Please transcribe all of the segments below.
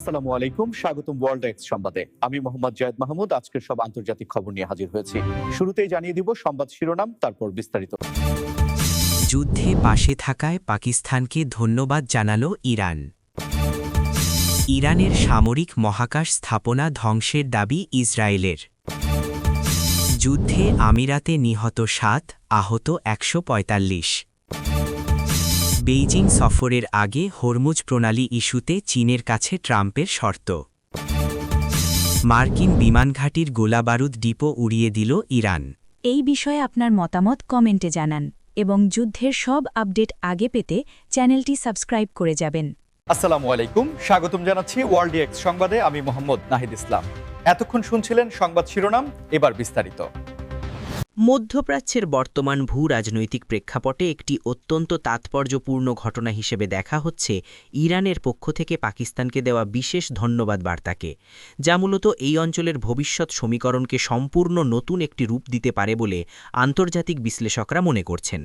আসসালামু আলাইকুম, স্বাগতম ওয়ার্ল্ড এক্স সংবাদে। আমি মোহাম্মদ জায়েদ মাহমুদ আজকের সব আন্তর্জাতিক খবর নিয়ে হাজির হয়েছি। শুরুতেই জানিয়ে দিব সংবাদ শিরোনাম, তারপর বিস্তারিত। যুদ্ধে পাশে থাকায় পাকিস্তানকে ধন্যবাদ জানালো ইরান। ইরানের সামরিক মহাকাশ স্থাপনা ধ্বংসের দাবি ইসরায়েলের। যুদ্ধে আমিরাতে নিহত ৭, আহত ১৪৫। বেইজিং সফরের আগে হরমুজ প্রণালী ইস্যুতে চীনের কাছে ট্রাম্পের শর্ত। মার্কিন বিমানঘাটির গোলাবারুদ ডিপো উড়িয়ে দিল ইরান। এই বিষয়ে আপনার মতামত কমেন্টে জানান এবং যুদ্ধের সব আপডেট আগে পেতে চ্যানেলটি সাবস্ক্রাইব করে যাবেন। আসসালামু আলাইকুম, স্বাগতম জানাচ্ছি ওয়ার্ল্ড এক্স সংবাদে। আমি মোহাম্মদ নাহিদ ইসলাম। এতক্ষণ শুনছিলেন সংবাদ শিরোনাম, এবার বিস্তারিত। মধ্যপ্রাচ্যের বর্তমান ভূ রাজনৈতিক প্রেক্ষাপটে একটি অত্যন্ত তাৎপর্যপূর্ণ ঘটনা হিসেবে দেখা হচ্ছে ইরানের পক্ষ থেকে পাকিস্তানকে দেওয়া বিশেষ ধন্যবাদ বার্তাকে, যা মূলত এই অঞ্চলের ভবিষ্যৎ সমীকরণকে সম্পূর্ণ নতুন একটি রূপ দিতে পারে বলে আন্তর্জাতিক বিশ্লেষকরা মনে করছেন।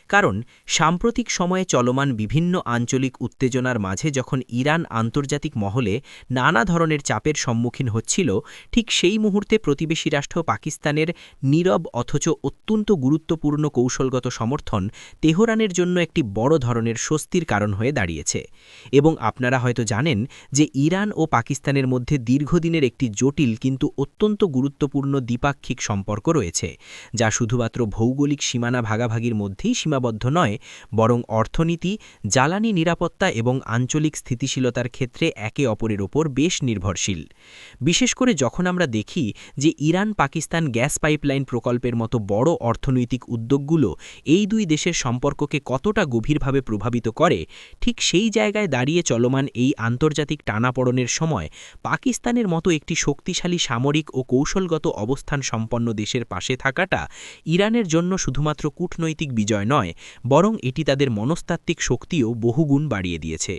কারণ সাম্প্রতিক সময়ে চলমান বিভিন্ন আঞ্চলিক উত্তেজনার মাঝে যখন ইরান আন্তর্জাতিক মহলে নানা ধরনের চাপের সম্মুখীন হচ্ছিল, ঠিক সেই মুহূর্তে প্রতিবেশী রাষ্ট্র পাকিস্তানের নীরব অথচ অত্যন্ত গুরুত্বপূর্ণ কৌশলগত সমর্থন তেহরানের জন্য একটি বড় ধরনের স্বস্তির কারণ হয়ে দাঁড়িয়েছে। এবং আপনারা হয়তো জানেন যে ইরান ও পাকিস্তানের মধ্যে দীর্ঘদিনের একটি জটিল কিন্তু অত্যন্ত গুরুত্বপূর্ণ দ্বিপাক্ষিক সম্পর্ক রয়েছে, যা শুধুমাত্র ভৌগোলিক সীমানা ভাগাভাগির মধ্যেই সীমাবদ্ধ নয়, বরং অর্থনীতি, জ্বালানি নিরাপত্তা এবং আঞ্চলিক স্থিতিশীলতার ক্ষেত্রে একে অপরের ওপর বেশ নির্ভরশীল। বিশেষ করে যখন আমরা দেখি যে ইরান পাকিস্তান গ্যাস পাইপলাইন প্রকল্পের মতো বড় অর্থনৈতিক উদ্যোগগুলো এই দুই দেশের সম্পর্ককে কতটা গভীরভাবে প্রভাবিত করে, ঠিক সেই জায়গায় দাঁড়িয়ে চলমান এই আন্তর্জাতিক টানাপড়নের সময় পাকিস্তানের মতো একটি শক্তিশালী সামরিক ও কৌশলগত অবস্থান সম্পন্ন দেশের পাশে থাকাটা ইরানের জন্য শুধুমাত্র কূটনৈতিক বিজয় নয়, বরং এটি তাদের মনস্তাত্ত্বিক শক্তিও বহুগুণ বাড়িয়ে দিয়েছে,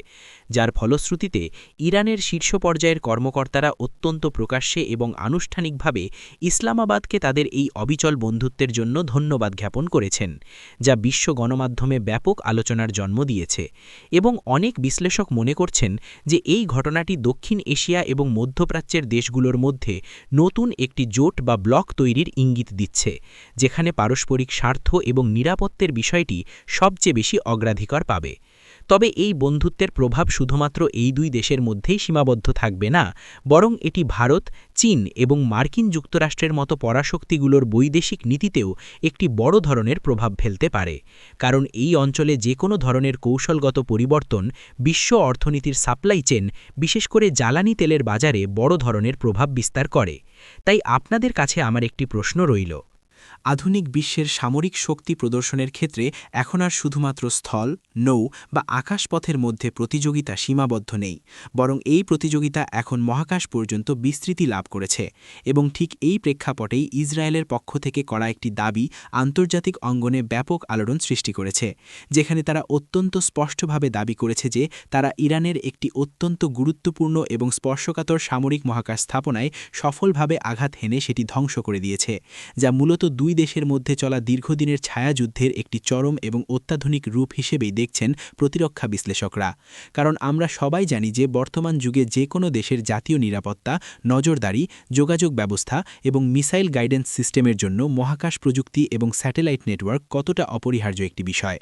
যার ফলশ্রুতিতে ইরানের শীর্ষ পর্যায়ের কর্মকর্তারা অত্যন্ত প্রকাশ্যে এবং আনুষ্ঠানিকভাবে ইসলামাবাদকে তাদের এই অবিচল বন্ধুত্বের জন্য ধন্যবাদ জ্ঞাপন করেছেন, যা বিশ্ব গণমাধ্যমে ব্যাপক আলোচনার জন্ম দিয়েছে। এবং অনেক বিশ্লেষক মনে করছেন যে এই ঘটনাটি দক্ষিণ এশিয়া এবং মধ্যপ্রাচ্যের দেশগুলোর মধ্যে নতুন একটি জোট বা ব্লক তৈরির ইঙ্গিত দিচ্ছে, যেখানে পারস্পরিক স্বার্থ এবং নিরাপত্তের বিষয়টি সবচেয়ে বেশি অগ্রাধিকার পাবে। তবে এই বন্ধুত্বের প্রভাব শুধুমাত্র এই দুই দেশের মধ্যেই সীমাবদ্ধ থাকবে না, বরং এটি ভারত, চীন এবং মার্কিন যুক্তরাষ্ট্রের মতো পরাশক্তিগুলোর বৈদেশিক নীতিতেও একটি বড় ধরনের প্রভাব ফেলতে পারে। কারণ এই অঞ্চলে যে কোনো ধরনের কৌশলগত পরিবর্তন বিশ্ব অর্থনীতির সাপ্লাই চেন, বিশেষ করে জ্বালানি তেলের বাজারে বড় ধরনের প্রভাব বিস্তার করে। তাই আপনাদের কাছে আমার একটি প্রশ্ন রইল। আধুনিক বিশ্বের সামরিক শক্তি প্রদর্শনের ক্ষেত্রে এখন আর শুধুমাত্র স্থল, নৌ বা আকাশপথের মধ্যে প্রতিযোগিতা সীমাবদ্ধ নেই, বরং এই প্রতিযোগিতা এখন মহাকাশ পর্যন্ত বিস্তৃতি লাভ করেছে। এবং ঠিক এই প্রেক্ষাপটেই ইসরায়েলের পক্ষ থেকে করা একটি দাবি আন্তর্জাতিক অঙ্গনে ব্যাপক আলোড়ন সৃষ্টি করেছে, যেখানে তারা অত্যন্ত স্পষ্টভাবে দাবি করেছে যে তারা ইরানের একটি অত্যন্ত গুরুত্বপূর্ণ এবং স্পর্শকাতর সামরিক মহাকাশ স্থাপনায় সফলভাবে আঘাত হেনে সেটি ধ্বংস করে দিয়েছে, যা মূলত দুই দেশের মধ্যে চলা দীর্ঘদিনের ছায়াযুদ্ধের একটি চরম এবং অত্যাধুনিক রূপ হিসেবেই দেখছেন প্রতিরক্ষা বিশ্লেষকরা। কারণ আমরা সবাই জানি যে বর্তমান যুগে যে কোনো দেশের জাতীয় নিরাপত্তা, নজরদারি, যোগাযোগ ব্যবস্থা এবং মিসাইল গাইডেন্স সিস্টেমের জন্য মহাকাশ প্রযুক্তি এবং স্যাটেলাইট নেটওয়ার্ক কতটা অপরিহার্য একটি বিষয়।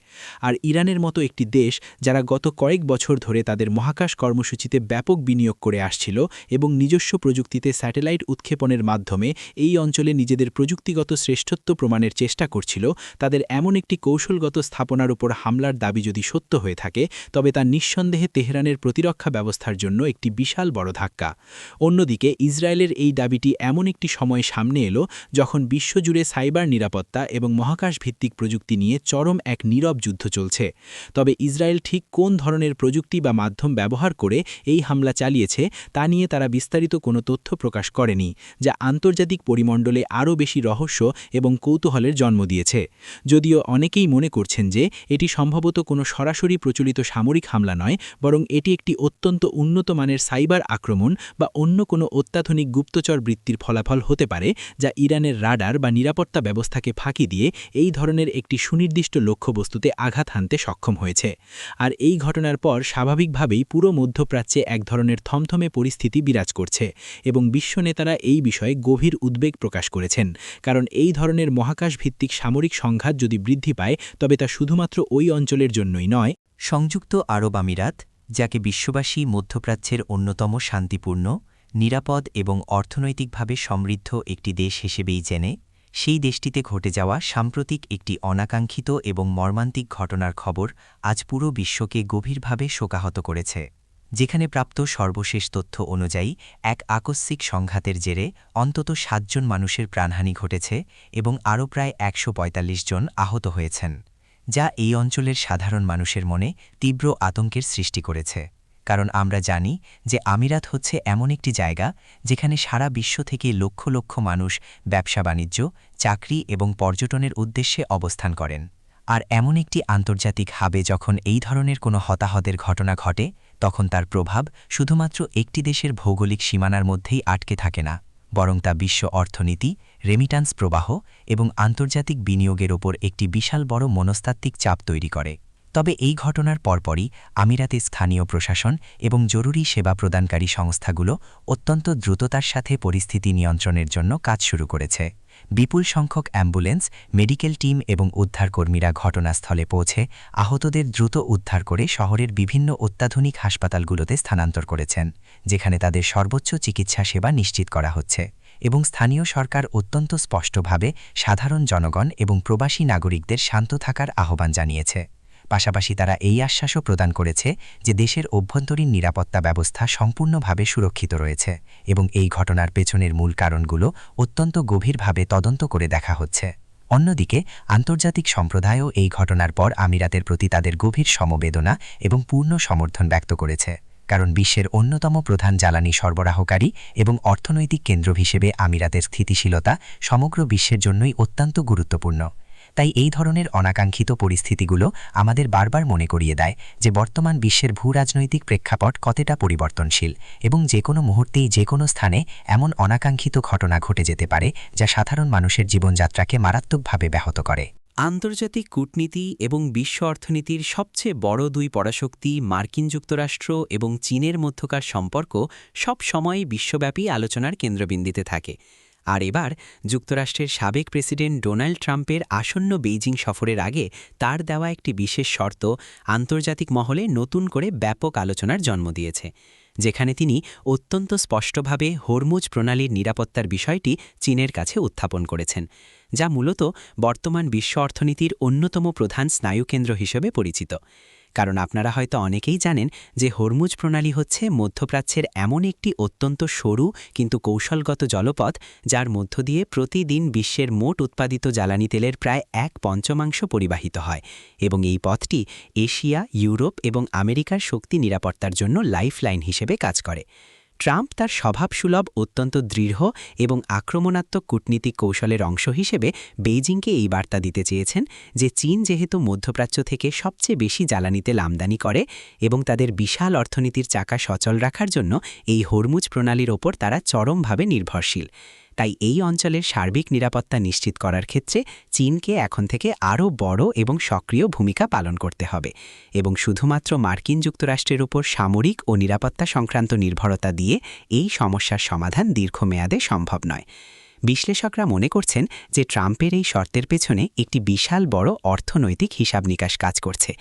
আর ইরানের মতো একটি দেশ যারা গত কয়েক বছর ধরে তাদের মহাকাশ কর্মসূচিতে ব্যাপক বিনিয়োগ করে আসছিল এবং নিজস্ব প্রযুক্তিতে স্যাটেলাইট উৎক্ষেপণের মাধ্যমে এই অঞ্চলে নিজেদের প্রযুক্তিগত শ্রেষ্ঠত্ব প্রমাণের চেষ্টা করছিল, তাদের এমন একটি কৌশলগত স্থাপনার উপর হামলার দাবি যদি সত্য হয়ে থাকে, তবে তা নিঃসন্দেহে তেহরানের প্রতিরক্ষা ব্যবস্থার জন্য একটি বিশাল বড় ধাক্কা। অন্যদিকে ইসরায়েলের এই দাবিটি এমন একটি সময় সামনে এলো যখন বিশ্বজুড়ে সাইবার নিরাপত্তা এবং মহাকাশ ভিত্তিক প্রযুক্তি নিয়ে চরম এক নীরব যুদ্ধ চলছে। তবে ইসরায়েল ঠিক কোন ধরনের প্রযুক্তি বা মাধ্যম ব্যবহার করে এই হামলা চালিয়েছে তা নিয়ে তারা বিস্তারিত কোনো তথ্য প্রকাশ করেনি, যা আন্তর্জাতিক পরিমণ্ডলে আরও বেশি রহস্য এবং কৌতূহলের জন্ম দিয়েছে। যদিও অনেকেই মনে করছেন যে এটি সম্ভবত কোনো সরাসরি প্রচলিত সামরিক হামলা নয়, বরং এটি একটি অত্যন্ত উন্নত মানের সাইবার আক্রমণ বা অন্য কোনো অত্যাধুনিক গুপ্তচর বৃত্তির ফলাফল হতে পারে, যা ইরানের রাডার বা নিরাপত্তা ব্যবস্থাকে ফাঁকি দিয়ে এই ধরনের একটি সুনির্দিষ্ট লক্ষ্যবস্তুতে আঘাত হানতে সক্ষম হয়েছে। আর এই ঘটনার পর স্বাভাবিকভাবেই পুরো মধ্যপ্রাচ্যে এক ধরনের থমথমে পরিস্থিতি বিরাজ করছে এবং বিশ্ব নেতারা এই বিষয়ে গভীর উদ্বেগ প্রকাশ করেছেন, কারণ এই ধরনের মহাকাশভিত্তিক সামরিক সংঘাত যদি বৃদ্ধি পায় তবে তা শুধুমাত্র ওই অঞ্চলের জন্যই নয়। সংযুক্ত আরব আমিরাত, যাকে বিশ্ববাসী মধ্যপ্রাচ্যের অন্যতম শান্তিপূর্ণ, নিরাপদ এবং অর্থনৈতিকভাবে সমৃদ্ধ একটি দেশ হিসেবেই জেনে, সেই দেশটিতে ঘটে যাওয়া সাম্প্রতিক একটি অনাকাঙ্ক্ষিত এবং মর্মান্তিক ঘটনার খবর আজ পুরো বিশ্বকে গভীরভাবে শোকাহত করেছে। যেখানে প্রাপ্ত সর্বশেষ তথ্য অনুযায়ী এক আকস্মিক সংঘাতের জেরে অন্তত ৭ জন মানুষের প্রাণহানি ঘটেছে এবং আরও প্রায় ১৪৫ জন আহত হয়েছেন, যা এই অঞ্চলের সাধারণ মানুষের মনে তীব্র আতঙ্কের সৃষ্টি করেছে। কারণ আমরা জানি যে আমিরাত হচ্ছে এমন একটি জায়গা যেখানে সারা বিশ্ব থেকে লক্ষ লক্ষ মানুষ ব্যবসা-বাণিজ্য, চাকরি এবং পর্যটনের উদ্দেশ্যে অবস্থান করেন। আর এমন একটি আন্তর্জাতিক হাবে যখন এই ধরনের কোনো হতাহতের ঘটনা ঘটে, তখন তার প্রভাব শুধুমাত্র একটি দেশের ভৌগোলিক সীমানার মধ্যেই আটকে থাকে না, বরং তা বিশ্ব অর্থনীতি, রেমিটান্স প্রবাহ এবং আন্তর্জাতিক বিনিয়োগের ওপর একটি বিশাল বড় মনস্তাত্ত্বিক চাপ তৈরি করে। তবে এই ঘটনার পরপরই আমিরাতে স্থানীয় প্রশাসন এবং জরুরি সেবা প্রদানকারী সংস্থাগুলো অত্যন্ত দ্রুততার সাথে পরিস্থিতি নিয়ন্ত্রণের জন্য কাজ শুরু করেছে। বিপুল সংখ্যক অ্যাম্বুলেন্স, মেডিকেল টিম এবং উদ্ধারকর্মীরা ঘটনাস্থলে পৌঁছে আহতদের দ্রুত উদ্ধার করে শহরের বিভিন্ন অত্যাধুনিক হাসপাতালগুলোতে স্থানান্তর করেছেন, যেখানে তাদের সর্বোচ্চ চিকিৎসা সেবা নিশ্চিত করা হচ্ছে। এবং স্থানীয় সরকার অত্যন্ত স্পষ্টভাবে সাধারণ জনগণ এবং প্রবাসী নাগরিকদের শান্ত থাকার আহ্বান জানিয়েছে। পাশাপাশি তারা এই আশ্বাসও প্রদান করেছে যে দেশের অভ্যন্তরীণ নিরাপত্তা ব্যবস্থা সম্পূর্ণভাবে সুরক্ষিত রয়েছে এবং এই ঘটনার পেছনের মূল কারণগুলো অত্যন্ত গভীরভাবে তদন্ত করে দেখা হচ্ছে। অন্যদিকে আন্তর্জাতিক সম্প্রদায়ও এই ঘটনার পর আমিরাতের প্রতি তাদের গভীর সমবেদনা এবং পূর্ণ সমর্থন ব্যক্ত করেছে, কারণ বিশ্বের অন্যতম প্রধান জ্বালানি সরবরাহকারী এবং অর্থনৈতিক কেন্দ্র হিসেবে আমিরাতের স্থিতিশীলতা সমগ্র বিশ্বের জন্যই অত্যন্ত গুরুত্বপূর্ণ। তাই এই ধরনের অনাকাঙ্ক্ষিত পরিস্থিতিগুলো আমাদের বারবার মনে করিয়ে দেয় যে বর্তমান বিশ্বের ভূরাজনৈতিক প্রেক্ষাপট কতটা পরিবর্তনশীল এবং যে কোনো মুহূর্তেই যে কোনো স্থানে এমন অনাকাঙ্ক্ষিত ঘটনা ঘটে যেতে পারে যা সাধারণ মানুষের জীবনযাত্রাকে মারাত্মকভাবে ব্যাহত করে। আন্তর্জাতিক কূটনীতি এবং বিশ্ব অর্থনীতির সবচেয়ে বড় দুই পরাশক্তি মার্কিন যুক্তরাষ্ট্র এবং চীনের মধ্যকার সম্পর্ক সব সময়ই বিশ্বব্যাপী আলোচনার কেন্দ্রবিন্দুতে থাকে। আর এবার যুক্তরাষ্ট্রের সাবেক প্রেসিডেন্ট ডোনাল্ড ট্রাম্পের আসন্ন বেইজিং সফরের আগে তার দেওয়া একটি বিশেষ শর্ত আন্তর্জাতিক মহলে নতুন করে ব্যাপক আলোচনার জন্ম দিয়েছে, যেখানে তিনি অত্যন্ত স্পষ্টভাবে হরমুজ প্রণালীর নিরাপত্তার বিষয়টি চীনের কাছে উত্থাপন করেছেন, যা মূলত বর্তমান বিশ্ব অর্থনীতির অন্যতম প্রধান স্নায়ুকেন্দ্র হিসেবে পরিচিত। কারণ আপনারা হয়তো অনেকেই জানেন যে হরমুজ প্রণালী হচ্ছে মধ্যপ্রাচ্যের এমন একটি অত্যন্ত সরু কিন্তু কৌশলগত জলপথ, যার মধ্য দিয়ে প্রতিদিন বিশ্বের মোট উৎপাদিত জ্বালানি তেলের প্রায় 1/5 পরিবাহিত হয় এবং এই পথটি এশিয়া, ইউরোপ এবং আমেরিকার শক্তি নিরাপত্তার জন্য লাইফলাইন হিসেবে কাজ করে। ট্রাম্প তার স্বভাবসুলভ অত্যন্ত দৃঢ় এবং আক্রমণাত্মক কূটনীতিক কৌশলের অংশ হিসেবে বেইজিংকে এই বার্তা দিতে চেয়েছেন যে চীন যেহেতু মধ্যপ্রাচ্য থেকে সবচেয়ে বেশি জ্বালানি তেল আমদানি করে এবং তাদের বিশাল অর্থনীতির চাকা সচল রাখার জন্য এই হরমুজ প্রণালীর ওপর তারা চরমভাবে নির্ভরশীল। তাই এই অঞ্চলের সার্বিক নিরাপত্তা নিশ্চিত করার ক্ষেত্রে চীনকে এখন থেকে আরও বড় এবং সক্রিয় ভূমিকা পালন করতে হবে এবং শুধুমাত্র মার্কিন যুক্তরাষ্ট্রের উপর সামরিক ও নিরাপত্তা সংক্রান্ত নির্ভরতা দিয়ে এই সমস্যার সমাধান দীর্ঘমেয়াদে সম্ভব নয়। বিশ্লেষকরা মনে করছেন যে ট্রাম্পের এই শর্তের পেছনে একটি বিশাল বড় অর্থনৈতিক হিসাব নিকাশ কাজ করছে।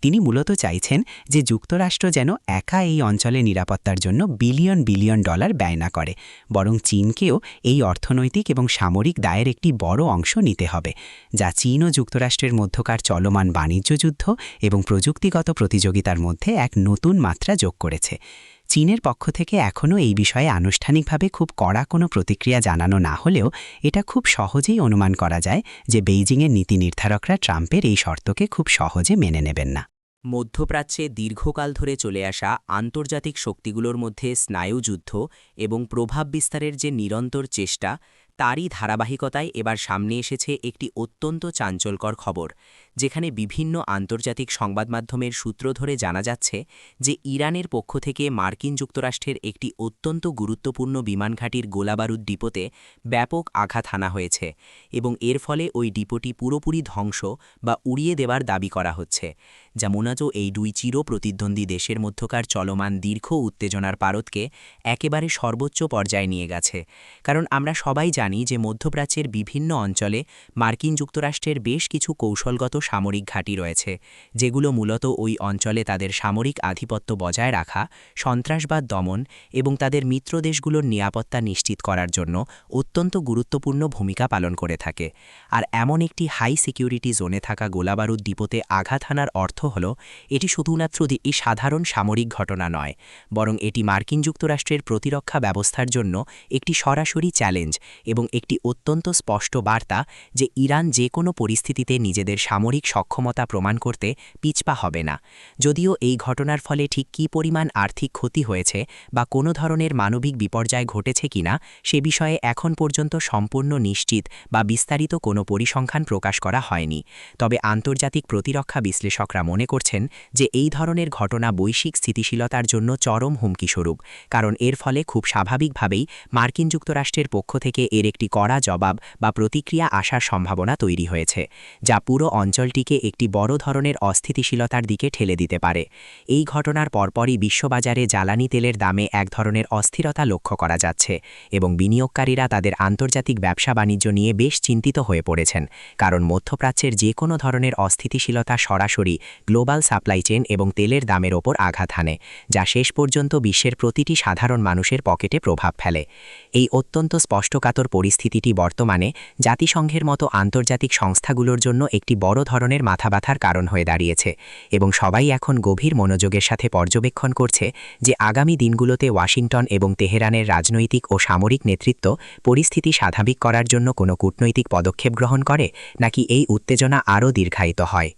তিনি মূলত চাইছেন যে যুক্তরাষ্ট্র যেন একা এই অঞ্চলে নিরাপত্তার জন্য বিলিয়ন বিলিয়ন ডলার ব্যয় না করে, বরং চীনকেও এই অর্থনৈতিক এবং সামরিক দায়ের একটি বড় অংশ নিতে হবে, যা চীন ও যুক্তরাষ্ট্রের মধ্যকার চলমান বাণিজ্য যুদ্ধ এবং প্রযুক্তিগত প্রতিযোগিতার মধ্যে এক নতুন মাত্রা যোগ করেছে। চীনের পক্ষ থেকে এখনও এই বিষয়ে আনুষ্ঠানিকভাবে খুব কড়া কোনো প্রতিক্রিয়া জানানো না হলেও এটা খুব সহজেই অনুমান করা যায় যে বেইজিংয়ের নীতি নির্ধারকরা ট্রাম্পের এই শর্তকে খুব সহজে মেনে নেবেন না। মধ্যপ্রাচ্যে দীর্ঘকাল ধরে চলে আসা আন্তর্জাতিক শক্তিগুলোর মধ্যে স্নায়ুযুদ্ধ এবং প্রভাব বিস্তারের যে নিরন্তর চেষ্টা, তারই ধারাবাহিকতায় এবার সামনে এসেছে একটি অত্যন্ত চাঞ্চল্যকর খবর, যেখানে বিভিন্ন আন্তর্জাতিক সংবাদমাধ্যমের সূত্র ধরে জানা যাচ্ছে যে ইরানের পক্ষ থেকে মার্কিন যুক্তরাষ্ট্রের একটি অত্যন্ত গুরুত্বপূর্ণ বিমানঘাঁটির গোলাবারুদ ডিপোতে ব্যাপক আঘাত হানা হয়েছে এবং এর ফলে ওই ডিপোটি পুরোপুরি ধ্বংস বা উড়িয়ে দেওয়ার দাবি করা হচ্ছে, যা মূলত এই দুই চির প্রতিদ্বন্দ্বী দেশের মধ্যকার চলমান দীর্ঘ উত্তেজনার পারদকে একেবারে সর্বোচ্চ পর্যায়ে নিয়ে গেছে। কারণ আমরা সবাই জানি যে মধ্যপ্রাচ্যের বিভিন্ন অঞ্চলে মার্কিন যুক্তরাষ্ট্রের বেশ কিছু কৌশলগত সামরিক ঘাঁটি রয়েছে, যেগুলো মূলত ওই অঞ্চলে তাদের সামরিক আধিপত্য বজায় রাখা, সন্ত্রাসবাদ দমন এবং তাদের মিত্র দেশগুলোর নিরাপত্তা নিশ্চিত করার জন্য অত্যন্ত গুরুত্বপূর্ণ ভূমিকা পালন করে থাকে। আর এমন একটি হাই সিকিউরিটি জোনে থাকা গোলাবারুদ ডিপোতে আঘাত হানার অর্থ হল এটি শুধুমাত্র একটি সাধারণ সামরিক ঘটনা নয়, বরং এটি মার্কিন যুক্তরাষ্ট্রের প্রতিরক্ষা ব্যবস্থার জন্য একটি সরাসরি চ্যালেঞ্জ এবং একটি অত্যন্ত স্পষ্ট বার্তা যে ইরান যে কোনো পরিস্থিতিতে নিজেদের সামরিক সক্ষমতা প্রমাণ করতে পিছপা হবে না। যদিও এই ঘটনার ফলে ঠিক কী পরিমাণ আর্থিক ক্ষতি হয়েছে বা কোনো ধরনের মানবিক বিপর্যয় ঘটেছে কিনা সে বিষয়ে এখন পর্যন্ত সম্পূর্ণ নিশ্চিত বা বিস্তারিত কোনো পরিসংখ্যান প্রকাশ করা হয়নি। তবে আন্তর্জাতিক প্রতিরক্ষা বিশ্লেষকরা মনে করছেন যে এই ধরনের ঘটনা বৈশ্বিক স্থিতিশীলতার জন্য চরম হুমকিস্বরূপ, কারণ এর ফলে খুব স্বাভাবিকভাবেই মার্কিন যুক্তরাষ্ট্রের পক্ষ থেকে এর একটি কড়া জবাব বা প্রতিক্রিয়া আসার সম্ভাবনা তৈরি হয়েছে, যা পুরো অঞ্চলটিকে একটি বড় ধরনের অস্থিতিশীলতার দিকে ঠেলে দিতে পারে। এই ঘটনার পরপরই বিশ্ববাজারে জ্বালানি তেলের দামে এক ধরনের অস্থিরতা লক্ষ্য করা যাচ্ছে এবং বিনিয়োগকারীরা তাদের আন্তর্জাতিক ব্যবসা বাণিজ্য নিয়ে বেশ চিন্তিত হয়ে পড়েছেন, কারণ মধ্যপ্রাচ্যের যে কোনো ধরনের অস্থিতিশীলতা সরাসরি গ্লোবাল সাপ্লাই চেইন এবং তেলের দামের ওপর আঘাত হানে, যা শেষ পর্যন্ত বিশ্বের প্রতিটি সাধারণ মানুষের পকেটে প্রভাব ফেলে। এই অত্যন্ত স্পষ্টকাতর পরিস্থিতিটি বর্তমানে জাতিসংঘের মতো আন্তর্জাতিক সংস্থাগুলোর জন্য একটি বড় ধরনের মাথাব্যথার কারণ হয়ে দাঁড়িয়েছে এবং সবাই এখন গভীর মনোযোগের সাথে পর্যবেক্ষণ করছে যে আগামী দিনগুলোতে ওয়াশিংটন এবং তেহরানের রাজনৈতিক ও সামরিক নেতৃত্ব পরিস্থিতি স্বাভাবিক করার জন্য কোনো কূটনৈতিক পদক্ষেপ গ্রহণ করে নাকি এই উত্তেজনা আরও দীর্ঘায়িত হয়।